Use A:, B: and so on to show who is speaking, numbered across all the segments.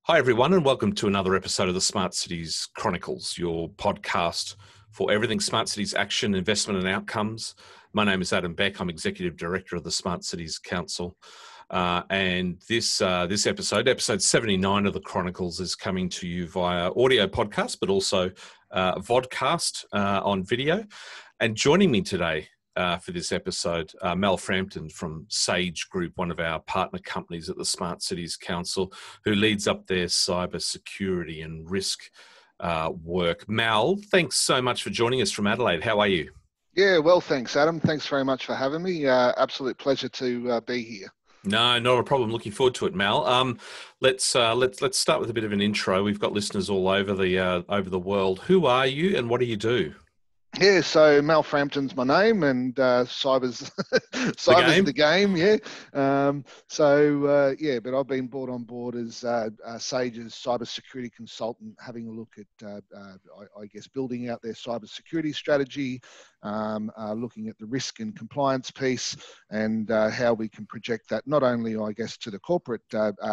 A: Hi, everyone, and welcome to another episode of the Smart Cities Chronicles, your podcast for everything Smart Cities action, investment and outcomes. My name is Adam Beck. I'm Executive Director of the Smart Cities Council. And this episode, episode 79 of the Chronicles, is coming to you via audio podcast, but also Vodcast on video. And joining me today for this episode, Mel Frampton from Sage Group, one of our partner companies at the Smart Cities Council, who leads up their cybersecurity and risk work. Mal, thanks so much for joining us from Adelaide. How are you?
B: Yeah, well, thanks, Adam. Thanks very much for having me. Absolute pleasure to be here.
A: No, not a problem. Looking forward to it, Mal. Let's start with a bit of an intro. We've got listeners all over the world. Who are you, and what do you do?
B: Yeah, so Mal Frampton's my name, and cyber's the game. Yeah. But I've been brought on board as Sage's cybersecurity consultant, having a look at, I guess, building out their cybersecurity strategy, looking at the risk and compliance piece, and how we can project that not only, I guess, to the corporate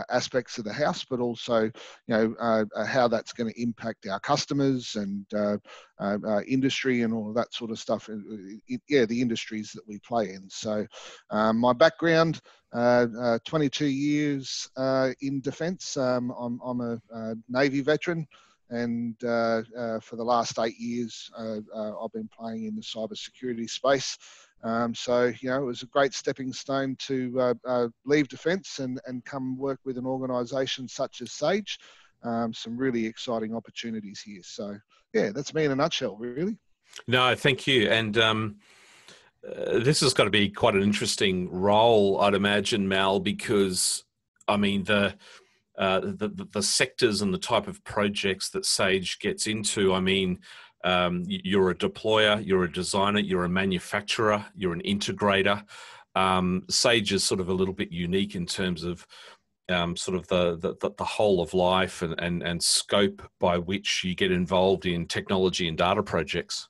B: aspects of the house, but also, how that's going to impact our customers and industry and all of that sort of stuff. The industries that we play in. So my background, 22 years in defence. I'm a Navy veteran, and for the last 8 years, I've been playing in the cybersecurity space. It was a great stepping stone to leave defence and come work with an organisation such as Sage. Some really exciting opportunities here. So, yeah, that's me in a nutshell, really.
A: No, thank you. And this has got to be quite an interesting role, I'd imagine, Mal, because I mean the sectors and the type of projects that Sage gets into. I mean, you're a deployer, you're a designer, you're a manufacturer, you're an integrator. Sage is sort of a little bit unique in terms of sort of the whole of life and scope by which you get involved in technology and data projects.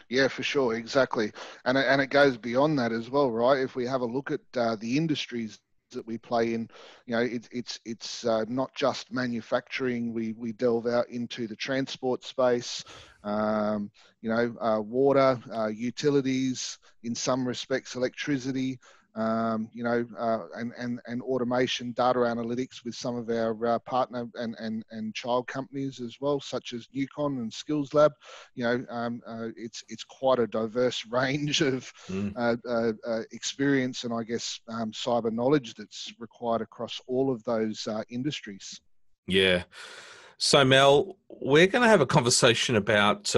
B: Yeah, for sure, exactly, and it goes beyond that as well, right? If we have a look at the industries that we play in, it's not just manufacturing. We delve out into the transport space, water, utilities, in some respects, electricity. And automation, data analytics with some of our partner and child companies as well, such as Newcon and Skills Lab. It's quite a diverse range of experience and, I guess, cyber knowledge that's required across all of those industries.
A: Yeah. So, Mel, we're going to have a conversation about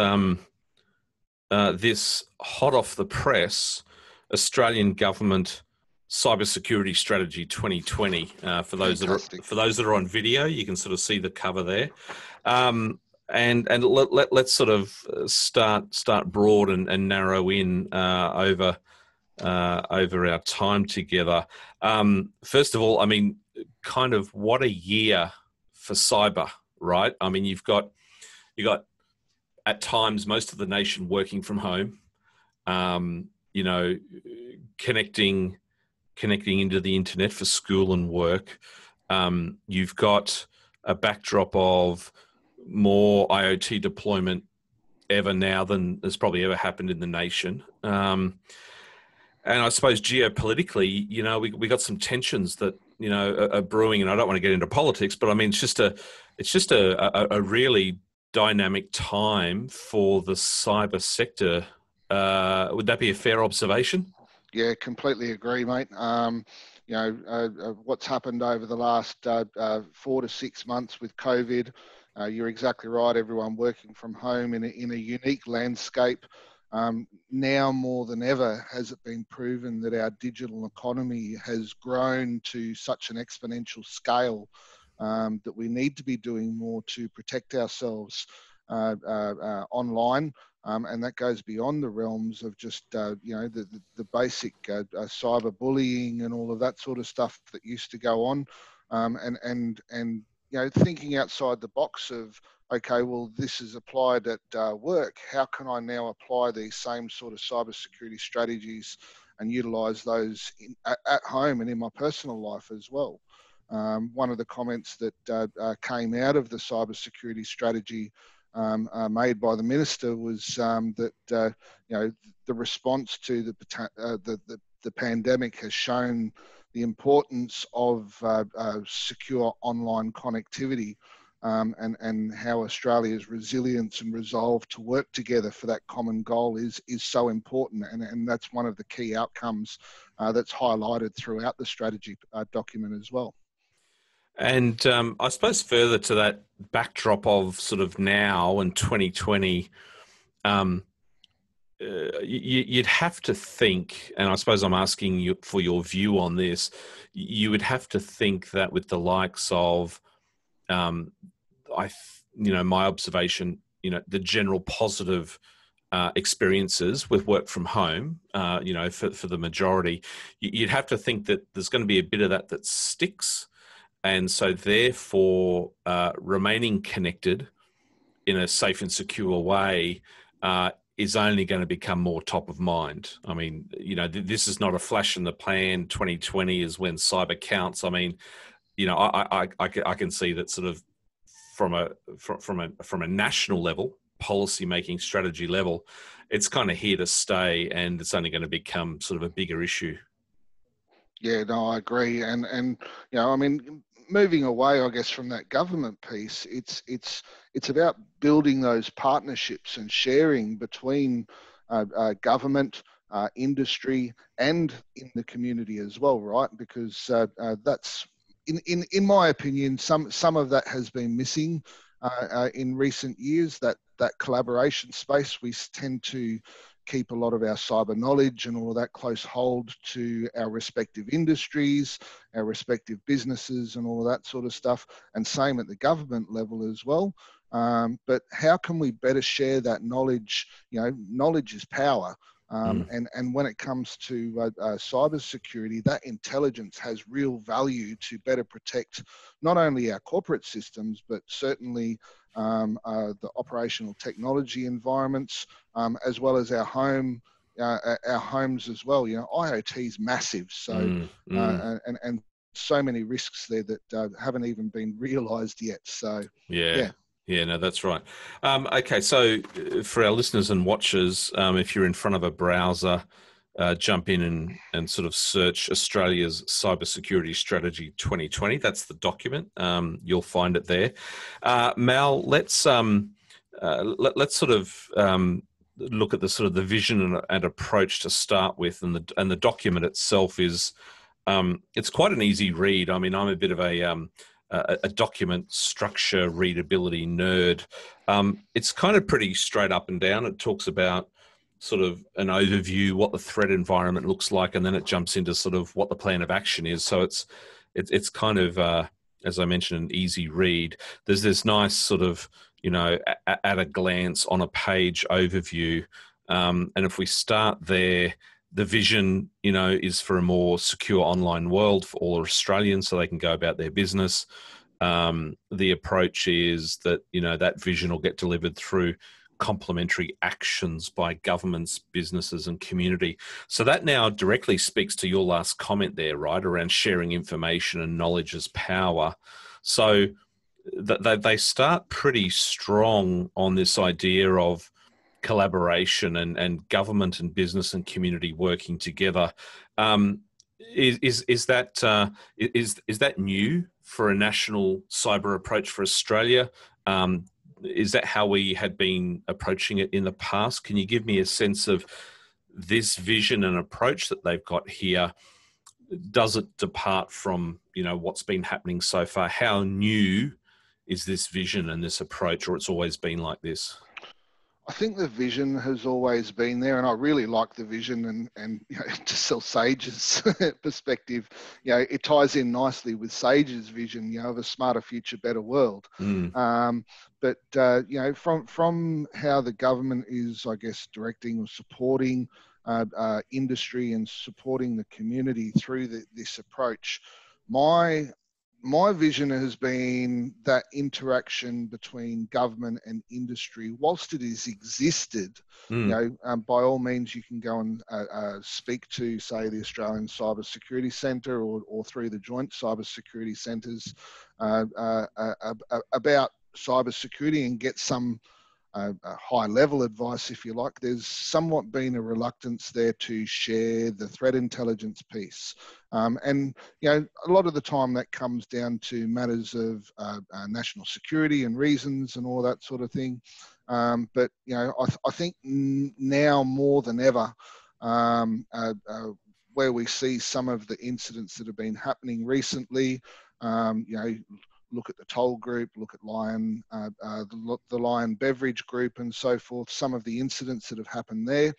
A: this hot off the press Australian government Cybersecurity Strategy 2020. For those that are on video, you can sort of see the cover there. And let's sort of start broad and narrow in over our time together. First of all, I mean, kind of what a year for cyber, right? I mean, you got at times most of the nation working from home. Connecting into the internet for school and work. You've got a backdrop of more IoT deployment ever now than has probably ever happened in the nation. And I suppose geopolitically, we got some tensions that, are brewing, and I don't want to get into politics, but I mean, it's just a really dynamic time for the cyber sector. Would that be a fair observation?
B: Yeah, completely agree, mate. What's happened over the last 4 to 6 months with COVID, you're exactly right. Everyone working from home in a unique landscape. Now more than ever has it been proven that our digital economy has grown to such an exponential scale that we need to be doing more to protect ourselves online. And that goes beyond the realms of just, the basic cyber bullying and all of that sort of stuff that used to go on. Thinking outside the box of, okay, well, this is applied at work. How can I now apply these same sort of cybersecurity strategies and utilize those at home and in my personal life as well? One of the comments that came out of the cybersecurity strategy made by the minister was that the response to the pandemic has shown the importance of secure online connectivity, and how Australia's resilience and resolve to work together for that common goal is so important, and that's one of the key outcomes that's highlighted throughout the strategy document as well.
A: And I suppose further to that backdrop of sort of now and 2020, you'd have to think, and I suppose I'm asking you for your view on this, you would have to think that with the likes of, my observation, the general positive experiences with work from home, for the majority, you'd have to think that there's going to be a bit of that sticks. And so therefore, remaining connected in a safe and secure way is only going to become more top of mind. I mean, this is not a flash in the pan. 2020 is when cyber counts. I mean, I can see that sort of from a national level, policy making strategy level, it's kind of here to stay, and it's only going to become sort of a bigger issue.
B: Yeah, no, I agree, and I mean, moving away, I guess, from that government piece, it's about building those partnerships and sharing between government, industry, and in the community as well, right? Because that's, in my opinion, some of that has been missing in recent years. That collaboration space, we tend to keep a lot of our cyber knowledge and all of that close hold to our respective industries, our respective businesses, and all of that sort of stuff. And same at the government level as well. But how can we better share that knowledge? Knowledge is power. And when it comes to cybersecurity, that intelligence has real value to better protect not only our corporate systems, but certainly the operational technology environments, as well as our homes as well. IoT is massive, so and so many risks there that haven't even been realised yet. So yeah.
A: Yeah, no, that's right. Okay, so for our listeners and watchers, if you're in front of a browser, jump in and sort of search Australia's Cybersecurity Strategy 2020. That's the document. You'll find it there. Mal, let's sort of look at the sort of the vision and approach to start with, and the document itself is it's quite an easy read. I mean, I'm a bit of a document structure readability nerd. It's kind of pretty straight up and down. It talks about sort of an overview, what the threat environment looks like, and then it jumps into sort of what the plan of action is. So it's kind of, as I mentioned, an easy read. There's this nice sort of, at a glance on a page overview. And if we start there, the vision, is for a more secure online world for all Australians so they can go about their business. The approach is that, that vision will get delivered through complementary actions by governments, businesses, and community. So that now directly speaks to your last comment there, right, around sharing information and knowledge as power. So they start pretty strong on this idea of collaboration and government and business and community working together. Is that new for a national cyber approach for Australia? Is that how we had been approaching it in the past? Can you give me a sense of this vision and approach that they've got here? Does it depart from, what's been happening so far? How new is this vision and this approach, or it's always been like this?
B: I think the vision has always been there, and I really like the vision, and to sell Sage's perspective, it ties in nicely with Sage's vision, of a smarter future, better world. But from how the government is, I guess, directing or supporting industry and supporting the community through this approach, my my vision has been that interaction between government and industry, whilst it has existed, by all means, you can go and speak to, say, the Australian Cybersecurity Centre or through the joint cybersecurity centres about cybersecurity and get some high level advice, if you like. There's somewhat been a reluctance there to share the threat intelligence piece. And, a lot of the time that comes down to matters of national security and reasons and all that sort of thing. But, I think now more than ever, where we see some of the incidents that have been happening recently, look at the Toll Group, look at Lion, the Lion Beverage Group and so forth, some of the incidents that have happened there.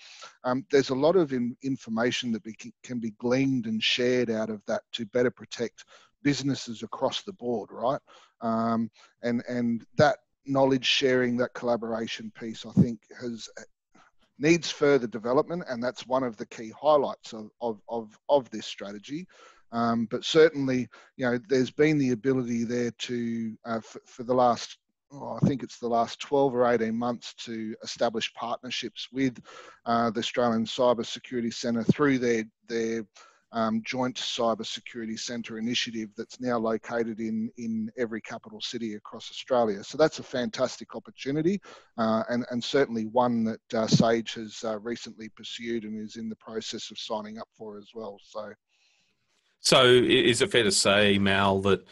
B: There's a lot of information that can be gleaned and shared out of that to better protect businesses across the board, right? And that knowledge sharing, that collaboration piece, I think needs further development, and that's one of the key highlights of this strategy. But certainly, there's been the ability there to, for the last, I think it's the last 12 or 18 months, to establish partnerships with the Australian Cybersecurity Centre through their joint cybersecurity centre initiative that's now located in every capital city across Australia. So that's a fantastic opportunity, and certainly one that Sage has recently pursued and is in the process of signing up for as well.
A: So is it fair to say, Mal, that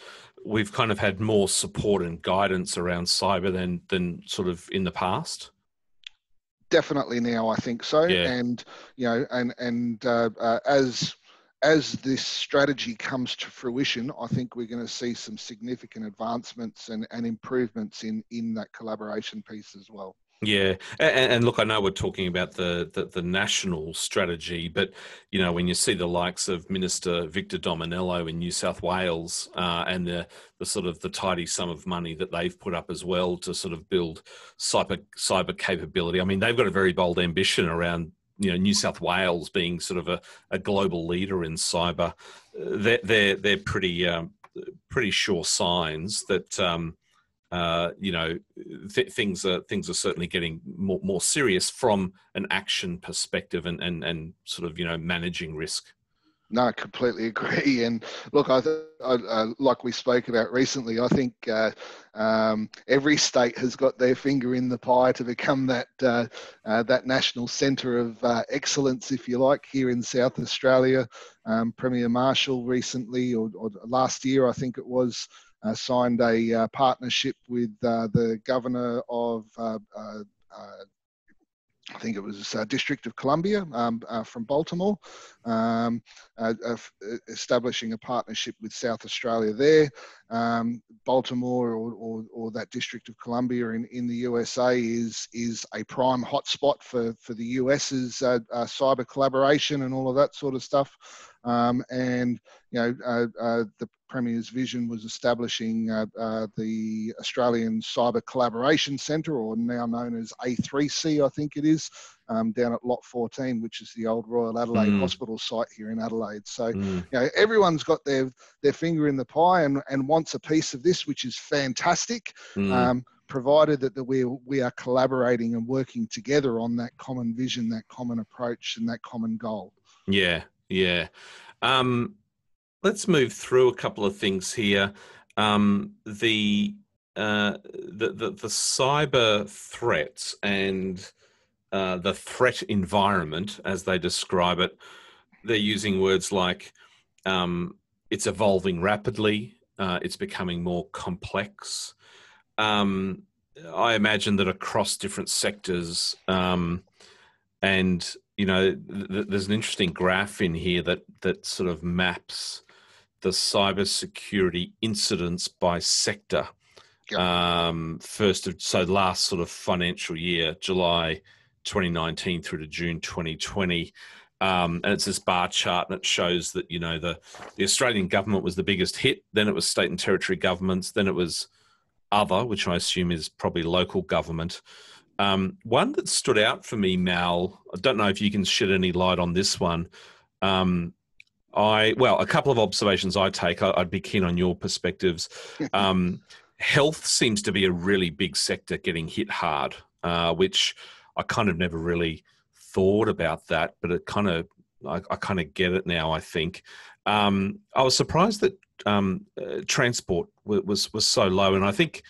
A: we've kind of had more support and guidance around cyber than sort of in the past?
B: Definitely now, I think so.
A: Yeah.
B: And, as this strategy comes to fruition, I think we're going to see some significant advancements and improvements in that collaboration piece as well.
A: Yeah, and look, I know we're talking about the national strategy, but when you see the likes of Minister Victor Dominello in New South Wales and the sort of the tidy sum of money that they've put up as well to sort of build cyber capability. I mean, they've got a very bold ambition around New South Wales being sort of a global leader in cyber. They're pretty sure signs that. Things are certainly getting more serious from an action perspective and sort of managing risk.
B: No, I completely agree. And look, I like we spoke about recently, I think every state has got their finger in the pie to become that national centre of excellence, if you like, here in South Australia. Premier Marshall recently, or last year, I think it was, signed a partnership with the governor of I think it was District of Columbia from Baltimore, establishing a partnership with South Australia there. Baltimore or that District of Columbia in the USA is a prime hotspot for the US's cyber collaboration and all of that sort of stuff. And the Premier's vision was establishing the Australian Cyber Collaboration Centre, or now known as A3C, I think it is, down at Lot 14, which is the old Royal Adelaide Hospital site here in Adelaide. So, everyone's got their finger in the pie and wants a piece of this, which is fantastic, provided that we are collaborating and working together on that common vision, that common approach, and that common goal.
A: Yeah. Let's move through a couple of things here. The cyber threats and the threat environment, as they describe it, they're using words like it's evolving rapidly, it's becoming more complex. I imagine that across different sectors, and there's an interesting graph in here that sort of maps the cybersecurity incidents by sector.
B: Yep.
A: Last sort of financial year, July 2019 through to June 2020. And it's this bar chart, and it shows that, the Australian government was the biggest hit. Then it was state and territory governments. Then it was other, which I assume is probably local government. One that stood out for me, Mal, I don't know if you can shed any light on this one. Well, a couple of observations I take. I'd be keen on your perspectives. Health seems to be a really big sector getting hit hard, which I kind of never really thought about that, but I kind of get it now, I think. I was surprised that transport was so low, and I think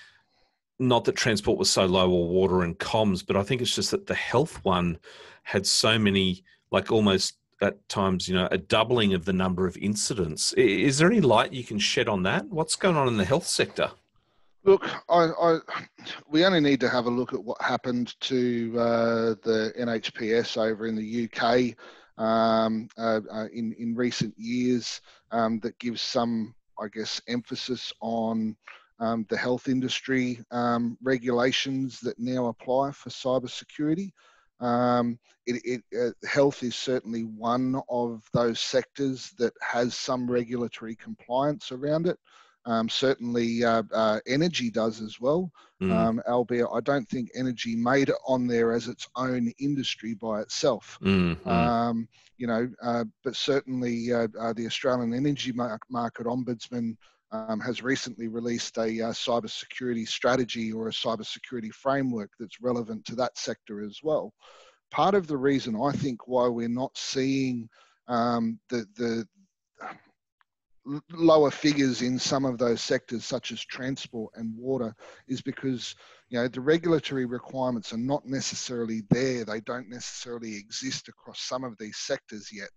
A: not that transport was so low or water and comms, but I think it's just that the health one had so many, like almost at times, a doubling of the number of incidents. Is there any light you can shed on that? What's going on in the health sector?
B: Look, we only need to have a look at what happened to the NHPS over in the UK in recent years that gives some, I guess, emphasis on the health industry regulations that now apply for cybersecurity. Health is certainly one of those sectors that has some regulatory compliance around it. Certainly, energy does as well, albeit I don't think energy made it on there as its own industry by itself. But certainly the Australian Energy Market Ombudsman has recently released a cybersecurity strategy or a cybersecurity framework that's relevant to that sector as well. Part of the reason I think why we're not seeing the lower figures in some of those sectors such as transport and water is because the regulatory requirements are not necessarily there. They don't necessarily exist across some of these sectors yet.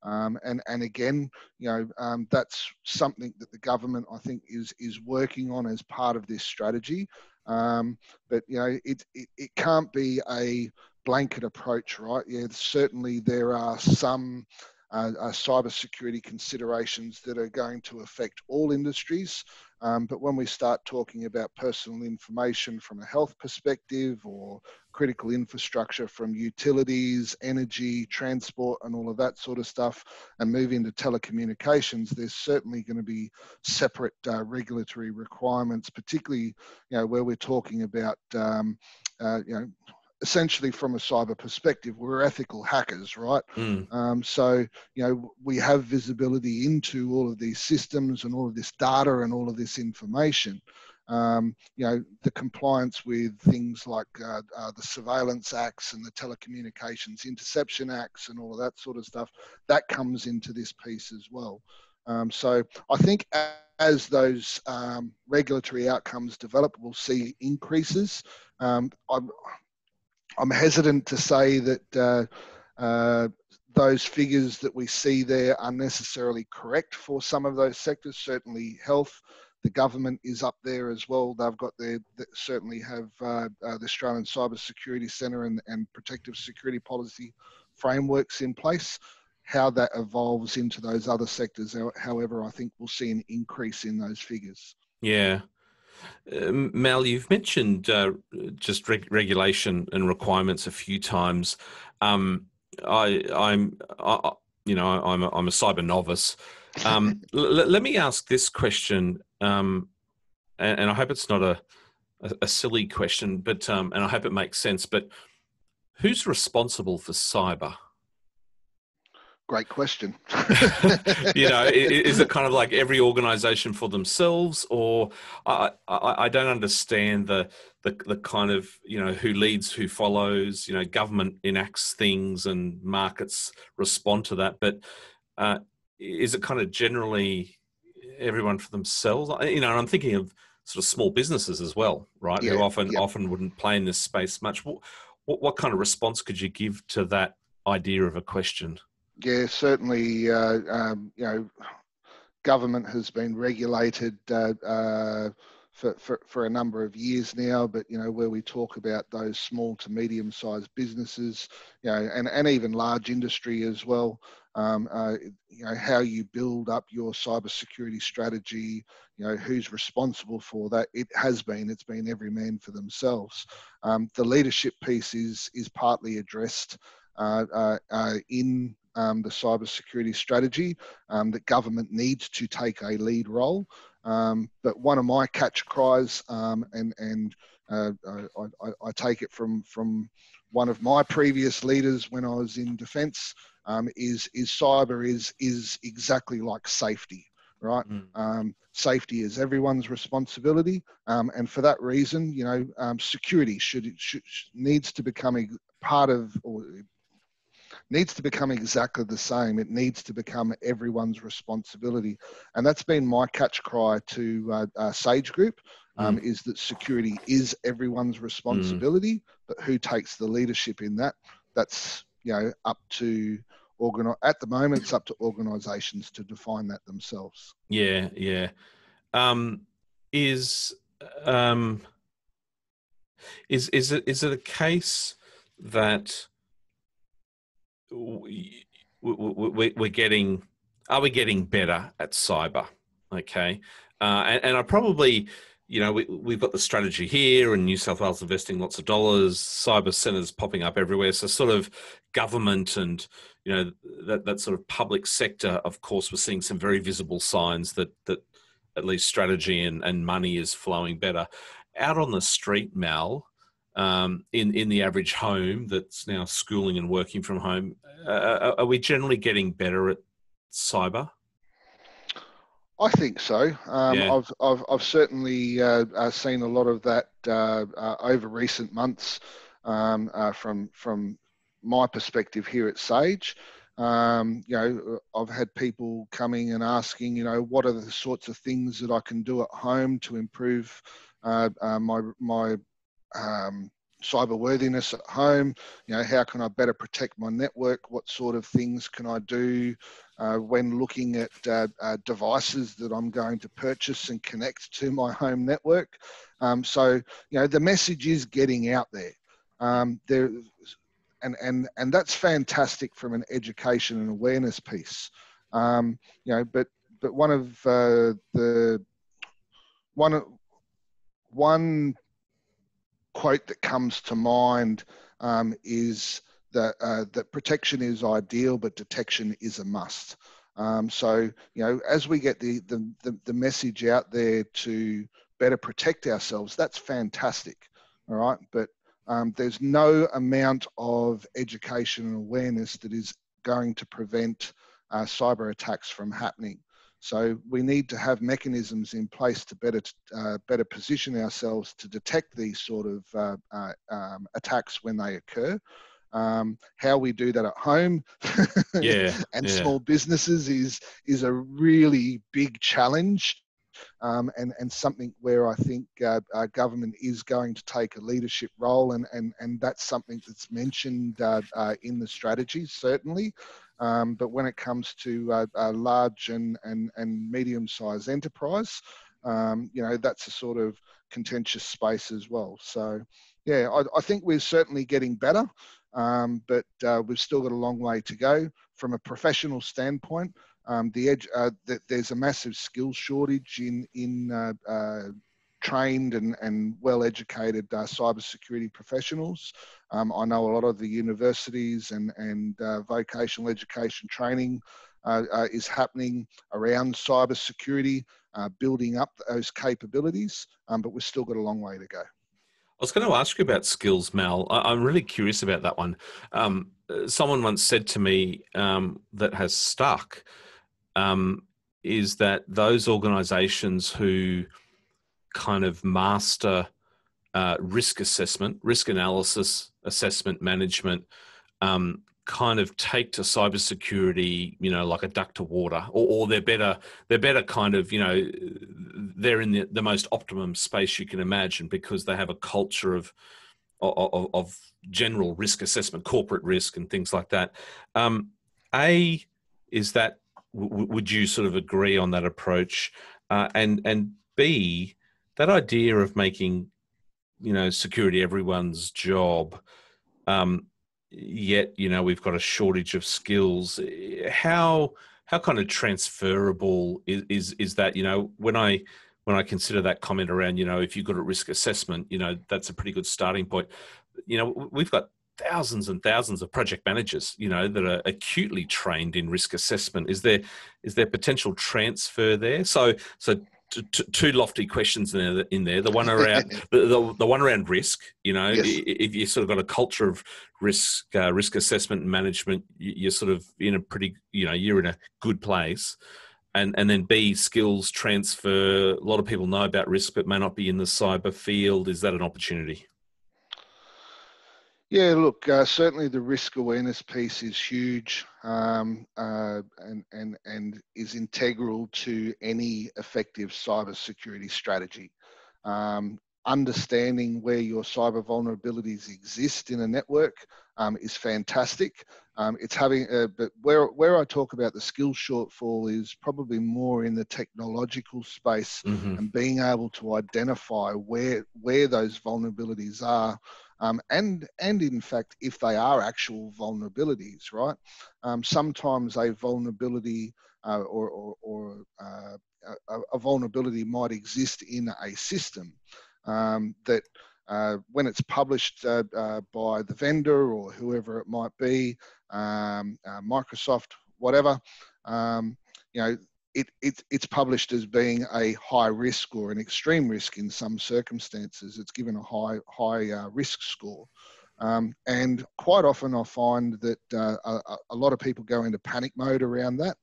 B: And again, that's something that the government, I think, is working on as part of this strategy. But it can't be a blanket approach, right? Yeah, certainly there are some cybersecurity considerations that are going to affect all industries. But when we start talking about personal information from a health perspective or critical infrastructure from utilities, energy, transport, and all of that sort of stuff, and move into telecommunications, there's certainly going to be separate regulatory requirements, particularly where we're talking about essentially from a cyber perspective, we're ethical hackers, right? So, we have visibility into all of these systems and all of this data and all of this information. The compliance with things like the Surveillance Acts and the Telecommunications Interception Acts and all of that sort of stuff, that comes into this piece as well. So I think as those regulatory outcomes develop, we'll see increases. I'm hesitant to say that those figures that we see there are necessarily correct for some of those sectors. Certainly health, the government is up there as well. They've got certainly have the Australian Cybersecurity Centre and protective security policy frameworks in place. How that evolves into those other sectors, however, I think we'll see an increase in those figures.
A: Yeah. Mel, you've mentioned just regulation and requirements a few times. I'm a cyber novice. Let me ask this question, and I hope it's not a silly question, but and I hope it makes sense. But who's responsible for cyber?
B: Great question.
A: Is it kind of like every organization for themselves, or I don't understand the kind of, who leads, who follows, government enacts things and markets respond to that. But is it kind of generally everyone for themselves? And I'm thinking of sort of small businesses as well, right?
B: Yeah,
A: Who often wouldn't play in this space much. What kind of response could you give to that idea of a question?
B: Yeah, certainly, government has been regulated for a number of years now, but, where we talk about those small to medium-sized businesses, and even large industry as well, how you build up your cybersecurity strategy, who's responsible for that, it's been every man for themselves. The leadership piece is partly addressed in the cybersecurity strategy, that government needs to take a lead role. But one of my catch cries, and I take it from one of my previous leaders when I was in defence, is cyber is exactly like safety, right? Safety is everyone's responsibility, and for that reason, security needs to become a part of, or needs to become exactly the same. It needs to become everyone's responsibility, and that's been my catch cry to Sage Group. Is that security is everyone's responsibility, but who takes the leadership in that? That's up to at the moment, it's up to organisations to define that themselves.
A: Yeah. Is it a case that we're getting? Are we getting better at cyber? Okay, and I probably, we've got the strategy here, and New South Wales investing lots of dollars, cyber centres popping up everywhere. So sort of government and that sort of public sector, of course, we're seeing some very visible signs that at least strategy and money is flowing better. Out on the street, Mal, in the average home that's now schooling and working from home, are we generally getting better at cyber?
B: I think so.
A: Yeah.
B: I've certainly seen a lot of that over recent months from my perspective here at Sage. I've had people coming and asking, what are the sorts of things that I can do at home to improve my cyber worthiness at home. How can I better protect my network? What sort of things can I do when looking at devices that I'm going to purchase and connect to my home network? So the message is getting out there. And that's fantastic from an education and awareness piece. But one of one quote that comes to mind is that protection is ideal, but detection is a must. So as we get the message out there to better protect ourselves, that's fantastic. All right, but there's no amount of education and awareness that is going to prevent cyber attacks from happening. So we need to have mechanisms in place to better position ourselves to detect these sort of attacks when they occur. How we do that at home and small businesses is a really big challenge. And something where I think our government is going to take a leadership role, and that's something that's mentioned in the strategy, certainly. But when it comes to large and medium-sized enterprise, that's a sort of contentious space as well. So, yeah, I think we're certainly getting better, but we've still got a long way to go. From a professional standpoint, there's a massive skills shortage in trained and well-educated cybersecurity professionals. I know a lot of the universities and vocational education training is happening around cybersecurity, building up those capabilities, but we've still got a long way to go.
A: I was going to ask you about skills, Mel. I'm really curious about that one. Someone once said to me that has stuck is that those organizations who kind of master risk assessment, risk analysis, assessment management, kind of take to cybersecurity, like a duck to water, or they're better kind of, they're in the most optimum space you can imagine because they have a culture of general risk assessment, corporate risk and things like that. Is that, would you sort of agree on that approach? And B, that idea of making, security everyone's job, yet we've got a shortage of skills. How kind of transferable is that? When I consider that comment around, if you're good at risk assessment, that's a pretty good starting point. We've got thousands and thousands of project managers, that are acutely trained in risk assessment. Is there potential transfer there? So two lofty questions in there. The one around the one around risk.
B: Yes.
A: If you sort of got a culture of risk assessment and management, you're sort of in a pretty, you're in a good place. And then B, skills transfer. A lot of people know about risk, but may not be in the cyber field. Is that an opportunity?
B: Yeah, look, certainly the risk awareness piece is huge, and is integral to any effective cybersecurity strategy. Understanding where your cyber vulnerabilities exist in a network is fantastic. It's having, but where I talk about the skill shortfall is probably more in the technological space, and being able to identify where those vulnerabilities are. And in fact, if they are actual vulnerabilities, right? Sometimes a vulnerability or a vulnerability might exist in a system that when it's published by the vendor or whoever it might be, Microsoft, whatever, it's published as being a high risk or an extreme risk in some circumstances. It's given a high risk score. And quite often I find that a lot of people go into panic mode around that.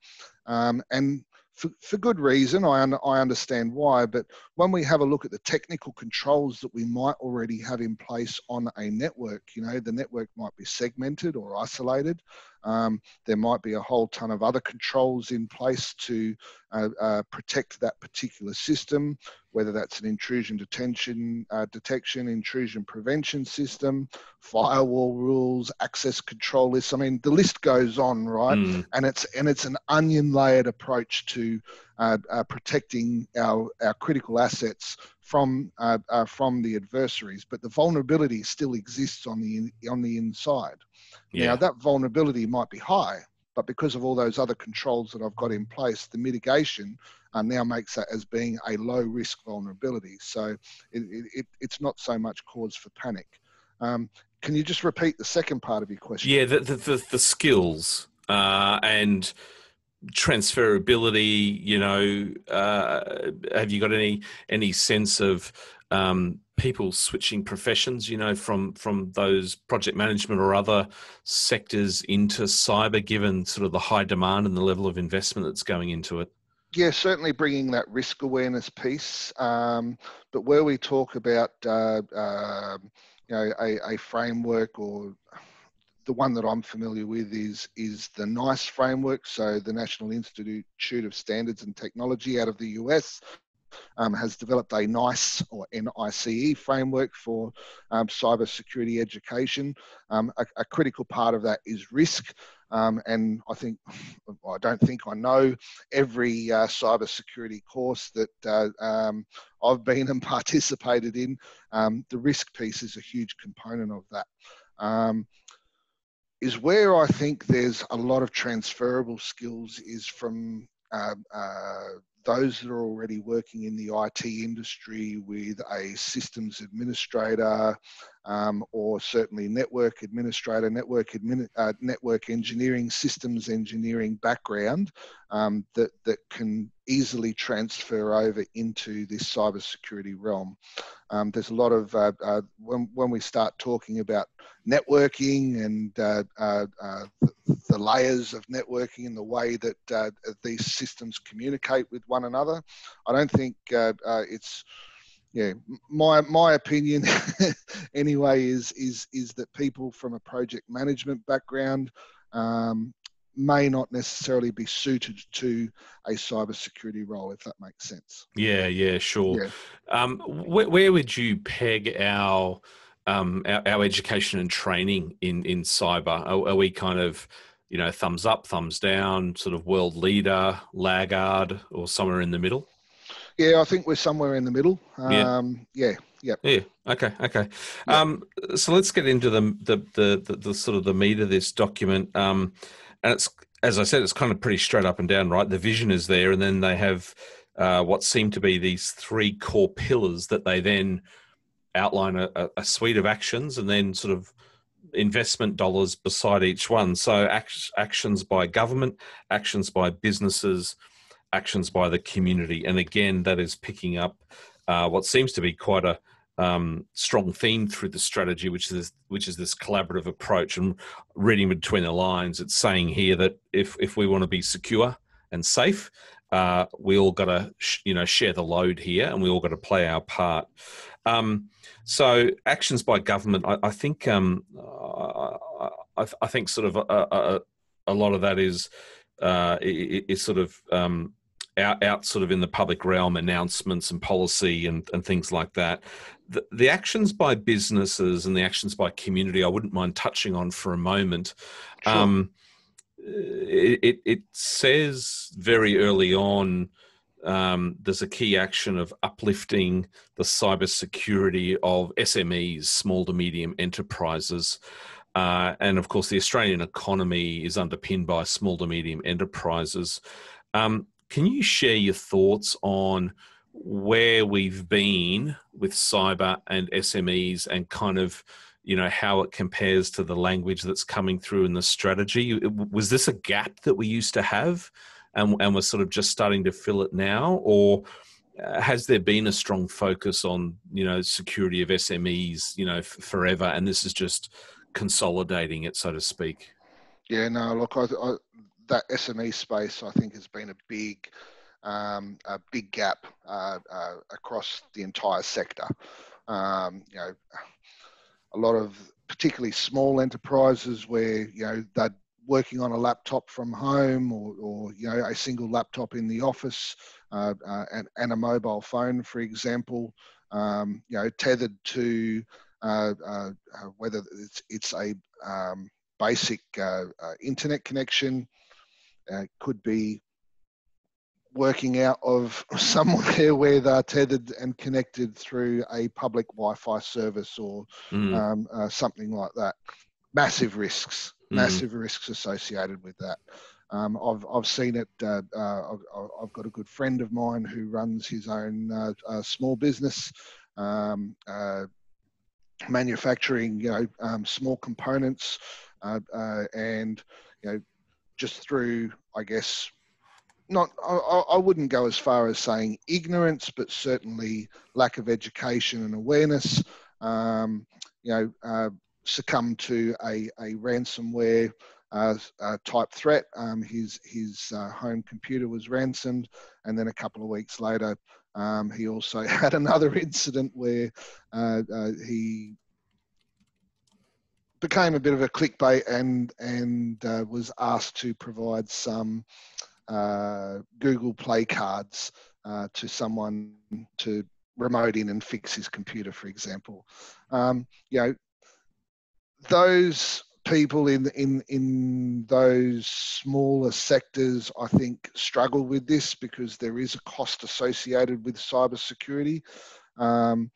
B: And for good reason, I understand why, but when we have a look at the technical controls that we might already have in place on a network, the network might be segmented or isolated. There might be a whole ton of other controls in place to protect that particular system, whether that's an intrusion detection, intrusion prevention system, firewall rules, access control lists. I mean, the list goes on, right? And it's an onion-layered approach to protecting our critical assets from the adversaries, but the vulnerability still exists on the inside. Yeah. Now that vulnerability might be high, but because of all those other controls that I've got in place, the mitigation now makes that as being a low risk vulnerability. So it's not so much cause for panic. Can you just repeat the second part of your question?
A: Yeah, the skills and transferability. Have you got any sense of people switching professions, from those project management or other sectors into cyber, given sort of the high demand and the level of investment that's going into it?
B: Yeah, certainly bringing that risk awareness piece. But where we talk about, a framework, or the one that I'm familiar with is the NICE framework. So the National Institute of Standards and Technology out of the US has developed a NICE or NICE framework for cybersecurity education. A critical part of that is risk. And I don't think I know every cybersecurity course that I've been and participated in. The risk piece is a huge component of that. Is where I think there's a lot of transferable skills is from those that are already working in the IT industry with a systems administrator, or certainly network administrator, network engineering, systems engineering background, that can easily transfer over into this cybersecurity realm. There's a lot of, when we start talking about networking and the layers of networking and the way that these systems communicate with one another, I don't think it's, my opinion anyway is that people from a project management background may not necessarily be suited to a cybersecurity role, if that makes sense.
A: Yeah, sure. Yeah. Where would you peg our education and training in cyber? Are we kind of, thumbs up, thumbs down, sort of world leader, laggard, or somewhere in the middle?
B: Yeah, I think we're somewhere in the middle. Yeah.
A: Okay. So let's get into the sort of the meat of this document. And it's, as I said, it's kind of pretty straight up and down, right? The vision is there, and then they have what seem to be these three core pillars that they then outline a suite of actions, and then sort of investment dollars beside each one. So actions by government, actions by businesses, actions by the community. And again, that is picking up what seems to be quite a strong theme through the strategy, which is this collaborative approach. And reading between the lines, it's saying here that if we want to be secure and safe, we all got to share the load here, and we all got to play our part. So actions by government, I think I think sort of a lot of that is sort of out sort of in the public realm, announcements and policy and things like that. The actions by businesses and the actions by community, I wouldn't mind touching on for a moment.
B: Sure.
A: It says very early on, there's a key action of uplifting the cybersecurity of SMEs, small to medium enterprises. And of course, the Australian economy is underpinned by small to medium enterprises. Can you share your thoughts on where we've been with cyber and SMEs and kind of, how it compares to the language that's coming through in the strategy? Was this a gap that we used to have and we're sort of just starting to fill it now? Or has there been a strong focus on, security of SMEs, forever, and this is just consolidating it, so to speak?
B: Yeah, no, look, that SME space, I think, has been a big gap across the entire sector. A lot of particularly small enterprises where they're working on a laptop from home or a single laptop in the office and a mobile phone, for example, tethered to whether it's a basic internet connection. Could be working out of somewhere where they're tethered and connected through a public Wi-Fi service or something like that. Massive risks associated with that. I've seen it. I've got a good friend of mine who runs his own small business, manufacturing small components, and just through, I guess, I wouldn't go as far as saying ignorance, but certainly lack of education and awareness, succumbed to a ransomware type threat. His home computer was ransomed, and then a couple of weeks later, he also had another incident where he became a bit of a clickbait and was asked to provide some Google Play cards to someone to remote in and fix his computer, for example. Those people in those smaller sectors, I think, struggle with this because there is a cost associated with cybersecurity. And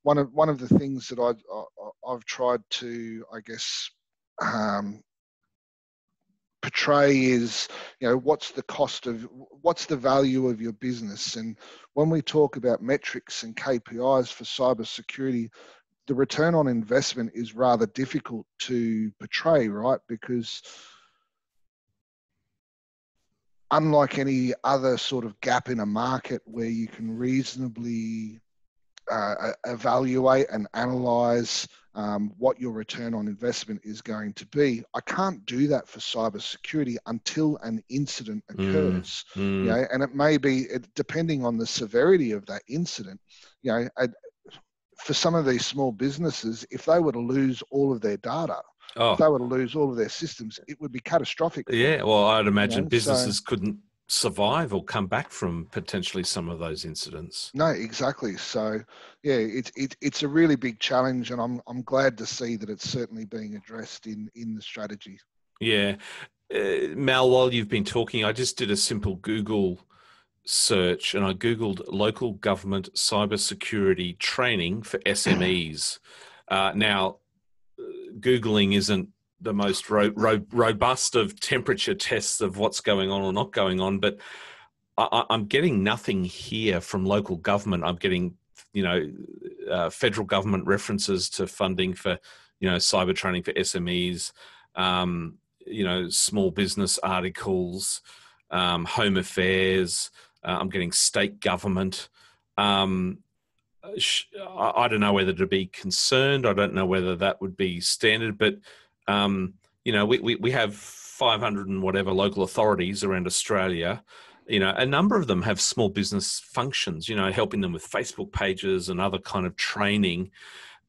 B: one of the things that I've tried to, I guess, portray is, what's the value of your business? And when we talk about metrics and KPIs for cybersecurity, the return on investment is rather difficult to portray, right? Because unlike any other sort of gap in a market where you can reasonably evaluate and analyze what your return on investment is going to be, I can't do that for cybersecurity until an incident occurs. And it may be, depending on the severity of that incident, for some of these small businesses, if they were to lose all of their data, if they were to lose all of their systems, it would be catastrophic.
A: Yeah, well, I'd imagine businesses couldn't survive or come back from potentially some of those incidents.
B: No, exactly. So, yeah, it's a really big challenge, and I'm glad to see that it's certainly being addressed in the strategy.
A: Yeah, Mal, while you've been talking, I just did a simple Google search and I Googled local government cybersecurity training for SMEs. Now, Googling isn't the most robust of temperature tests of what's going on or not going on, but I'm getting nothing here from local government. I'm getting, federal government references to funding for, cyber training for SMEs, small business articles. home affairs. I'm getting state government. I don't know whether to be concerned. I don't know whether that would be standard, but we have 500 and whatever local authorities around Australia. A number of them have small business functions, helping them with Facebook pages and other kind of training.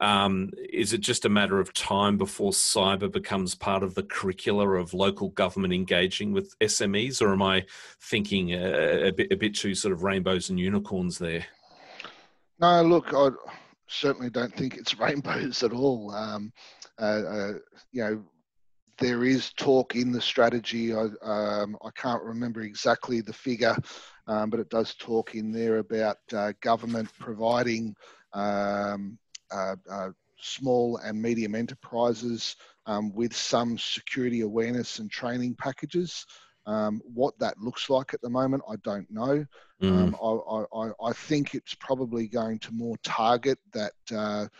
A: Is it just a matter of time before cyber becomes part of the curricula of local government engaging with SMEs, or am I thinking a bit too sort of rainbows and unicorns there?
B: No, look, I certainly don't think it's rainbows at all. There is talk in the strategy. I can't remember exactly the figure, but it does talk in there about government providing small and medium enterprises with some security awareness and training packages. What that looks like at the moment, I don't know. I think it's probably going to more target that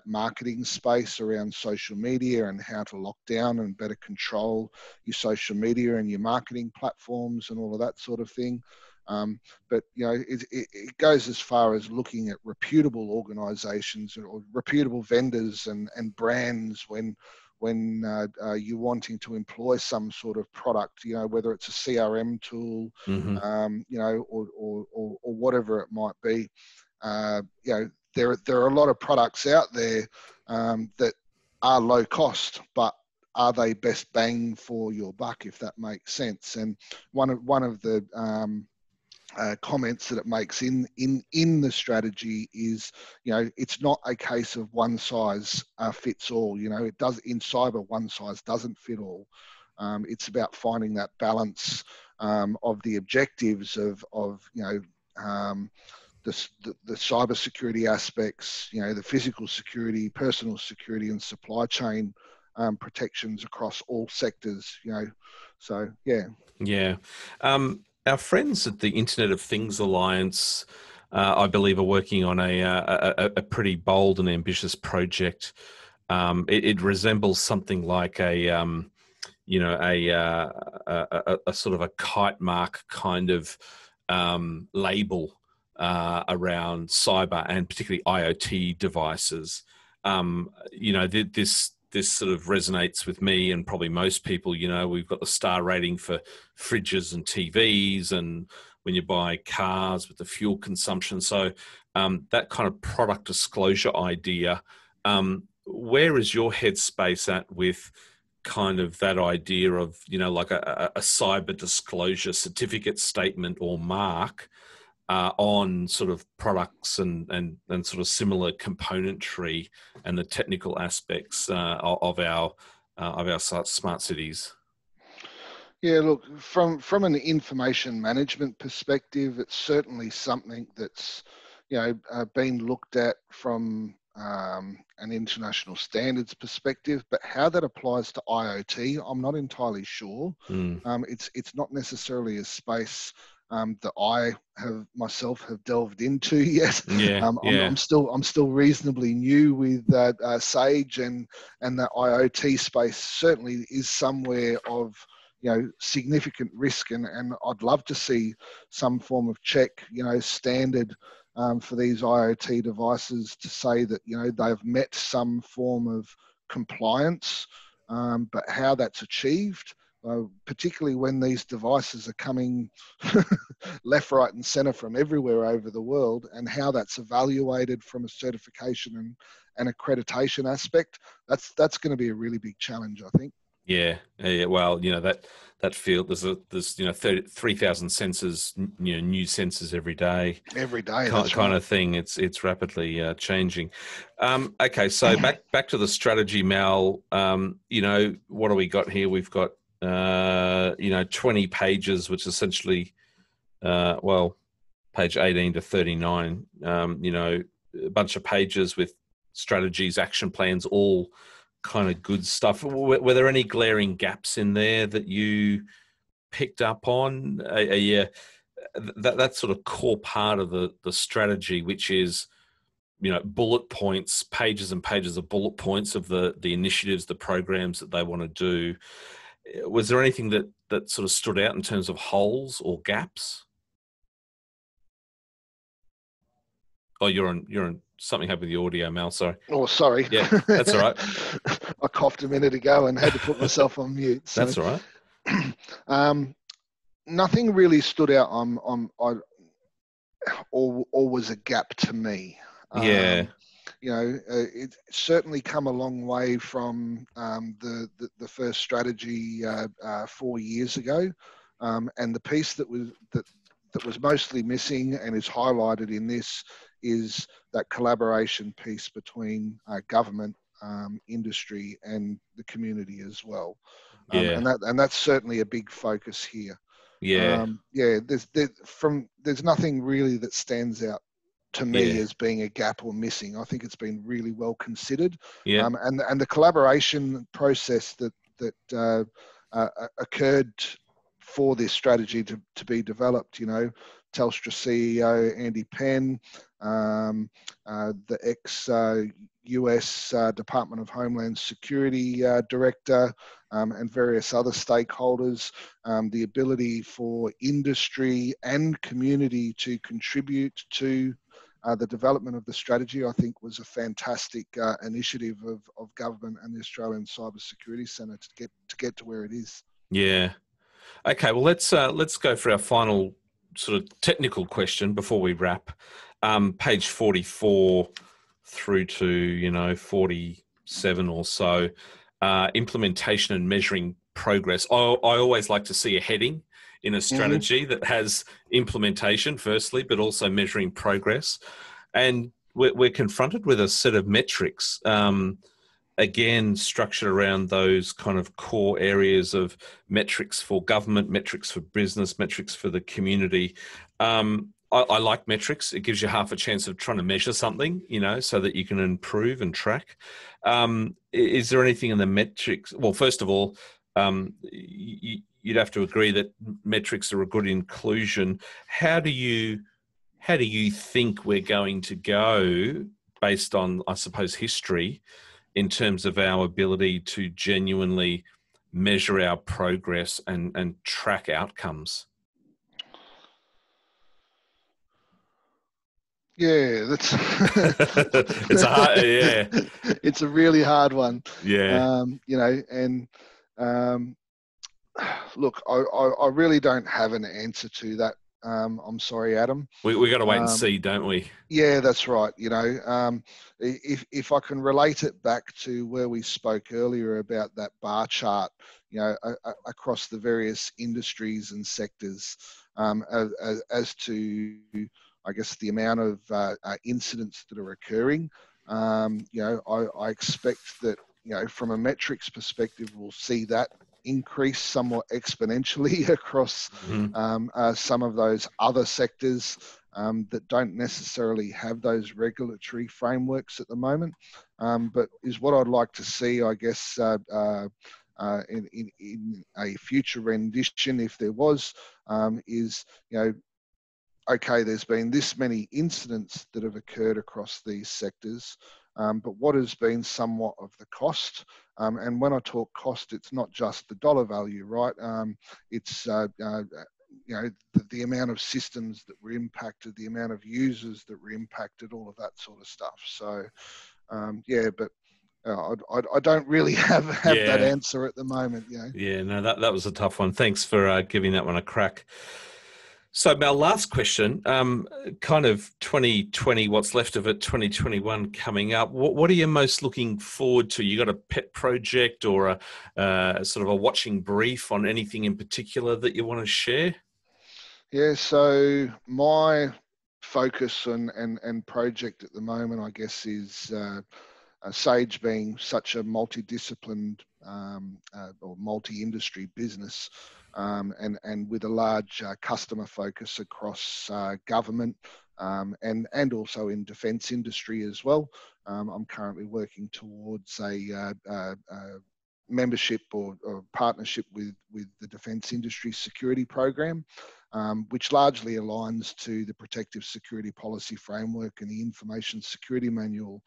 B: marketing space around social media and how to lock down and better control your social media and your marketing platforms and all of that sort of thing. But it goes as far as looking at reputable organisations or reputable vendors and brands when you're wanting to employ some sort of product, whether it's a CRM tool, or whatever it might be. There are a lot of products out there that are low cost, but are they best bang for your buck, if that makes sense? And one of the comments that it makes in the strategy is, it's not a case of one size fits all. It does in cyber, one size doesn't fit all. It's about finding that balance of the objectives of the cybersecurity aspects, the physical security, personal security, and supply chain protections across all sectors. So yeah.
A: Yeah. Our friends at the Internet of Things Alliance, I believe, are working on a pretty bold and ambitious project. It resembles something like a sort of a kite mark kind of label around cyber and particularly IoT devices. This sort of resonates with me and probably most people. We've got the star rating for fridges and TVs, and when you buy cars with the fuel consumption. So that kind of product disclosure idea, where is your headspace at with kind of that idea of, like a cyber disclosure certificate, statement or mark on sort of products and sort of similar componentry and the technical aspects of our smart cities?
B: Yeah, look, from an information management perspective, it's certainly something that's been looked at from an international standards perspective, but how that applies to IoT, I'm not entirely sure. It's not necessarily a space that I have myself delved into yet. I'm still reasonably new with Sage, and that IoT space certainly is somewhere of significant risk, and I'd love to see some form of check, standard for these IoT devices to say that they've met some form of compliance, but how that's achieved. Particularly when these devices are coming left, right, and centre from everywhere over the world, and how that's evaluated from a certification and accreditation aspect. That's going to be a really big challenge, I think.
A: Yeah. Well, that field, there's 3,000 sensors, new sensors every day.
B: Every day,
A: kind of thing. It's rapidly changing. Okay, so back to the strategy, Mal. What do we got here? We've got 20 pages, which essentially, page 18 to 39. A bunch of pages with strategies, action plans, all kind of good stuff. Were there any glaring gaps in there that you picked up on? That sort of core part of the strategy, which is bullet points, pages and pages of bullet points of the initiatives, the programs that they want to do. was there anything that sort of stood out in terms of holes or gaps? Oh, you're on something happened with the audio, Mel. Sorry.
B: Oh, sorry.
A: Yeah, that's all right.
B: I coughed a minute ago and had to put myself on mute. So,
A: That's all right.
B: Nothing really stood out or was a gap to me.
A: Yeah.
B: It's certainly come a long way from the first strategy 4 years ago, and the piece that was mostly missing and is highlighted in this is that collaboration piece between government, industry, and the community as well.
A: Yeah.
B: And that's certainly a big focus here.
A: Yeah.
B: There's nothing really that stands out to me
A: Yeah.
B: as being a gap or missing. I think it's been really well considered,
A: Yeah.
B: and the collaboration process that occurred for this strategy to be developed. Telstra CEO Andy Penn, the ex-US Department of Homeland Security director, and various other stakeholders. The ability for industry and community to contribute to the development of the strategy, I think, was a fantastic initiative of government and the Australian Cybersecurity Centre to get to where it is.
A: Yeah. Okay. Well, let's go for our final sort of technical question before we wrap. Page 44 through to 47 or so. Implementation and measuring progress. I always like to see a heading in a strategy that has implementation firstly, but also measuring progress. And we're confronted with a set of metrics, again, structured around those kind of core areas of metrics for government, metrics for business, metrics for the community. I like metrics. It gives you half a chance of trying to measure something, so that you can improve and track. Is there anything in the metrics? Well, first of all, you'd have to agree that metrics are a good inclusion. How do you think we're going to go based on, I suppose, history in terms of our ability to genuinely measure our progress and track outcomes?
B: Yeah, that's
A: It's a hard, yeah.
B: It's a really hard one.
A: Yeah.
B: Look, I really don't have an answer to that. I'm sorry, Adam.
A: We got to wait and see, don't we?
B: Yeah, that's right. If I can relate it back to where we spoke earlier about that bar chart, across the various industries and sectors, as to, I guess, the amount of incidents that are occurring. I expect that, from a metrics perspective, we'll see that increase somewhat exponentially across some of those other sectors that don't necessarily have those regulatory frameworks at the moment. But is what I'd like to see, I guess, in a future rendition, if there was, is, okay, there's been this many incidents that have occurred across these sectors, but what has been somewhat of the cost? And when I talk cost, it's not just the dollar value, right? It's the amount of systems that were impacted, the amount of users that were impacted, all of that sort of stuff. So, but I don't really have that answer at the moment.
A: Yeah, no, that was a tough one. Thanks for giving that one a crack. So, Mel, last question, kind of 2020, what's left of it, 2021 coming up. What are you most looking forward to? You got a pet project or a sort of a watching brief on anything in particular that you want to share?
B: Yeah, so my focus and project at the moment, I guess, is Sage being such a multidisciplined or multi-industry business, and with a large customer focus across government and also in defence industry as well. I'm currently working towards a membership or partnership with the Defence Industry Security Program, which largely aligns to the Protective Security Policy Framework and the Information Security Manual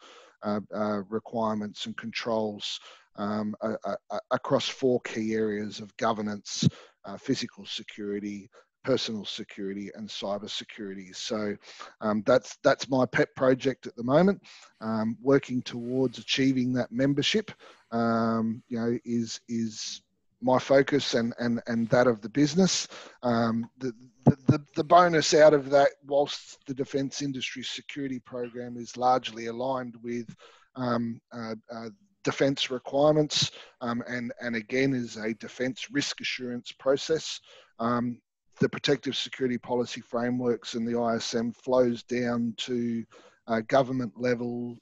B: requirements and controls across 4 key areas of governance, physical security, personal security, and cyber security. So that's my pet project at the moment. Working towards achieving that membership, is my focus and that of the business. The bonus out of that, whilst the Defence Industry Security Program is largely aligned with defence requirements, and again is a defence risk assurance process. The protective security policy frameworks and the ISM flows down to government level,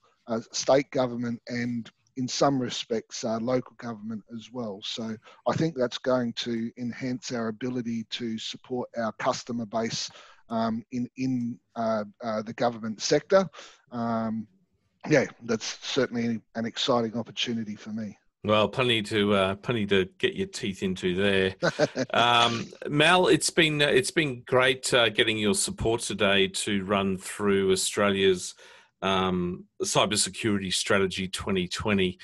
B: state government, and in some respects local government as well. So I think that's going to enhance our ability to support our customer base in the government sector. That's certainly an exciting opportunity for me.
A: Well, plenty to get your teeth into there. Mal, it's been great getting your support today to run through Australia's cybersecurity strategy 2020.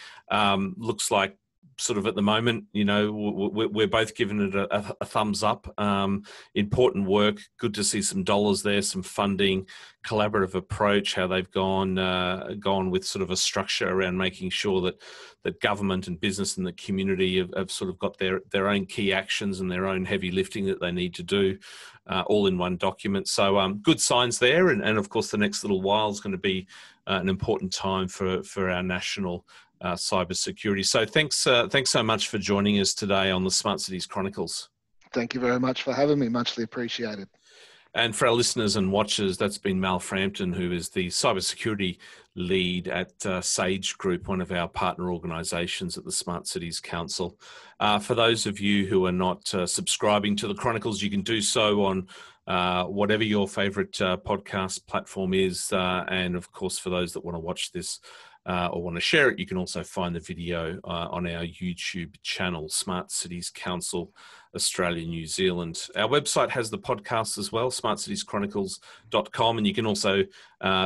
A: Looks like sort of at the moment, we're both giving it a thumbs up. Important work. Good to see some dollars there, some funding, collaborative approach, how they've gone with sort of a structure around making sure that government and business and the community have sort of got their own key actions and their own heavy lifting that they need to do, all in one document. So good signs there. And of course, the next little while is going to be an important time for our national cybersecurity. So thanks so much for joining us today on the Smart Cities Chronicles.
B: Thank you very much for having me. Muchly appreciated.
A: And for our listeners and watchers, that's been Mal Frampton, who is the cybersecurity lead at Sage Group, one of our partner organisations at the Smart Cities Council. For those of you who are not subscribing to the Chronicles, you can do so on whatever your favourite podcast platform is. And of course, for those that want to watch this or want to share it, you can also find the video on our YouTube channel, Smart Cities Council Australia, New Zealand. Our website has the podcast as well, smartcitieschronicles.com, and you can also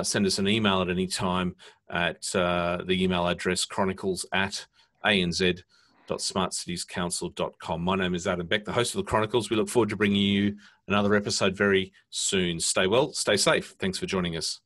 A: send us an email at any time at the email address chronicles@anz.smartcitiescouncil.com. My name is Adam Beck, the host of the Chronicles. We look forward to bringing you another episode very soon. Stay well, stay safe. Thanks for joining us.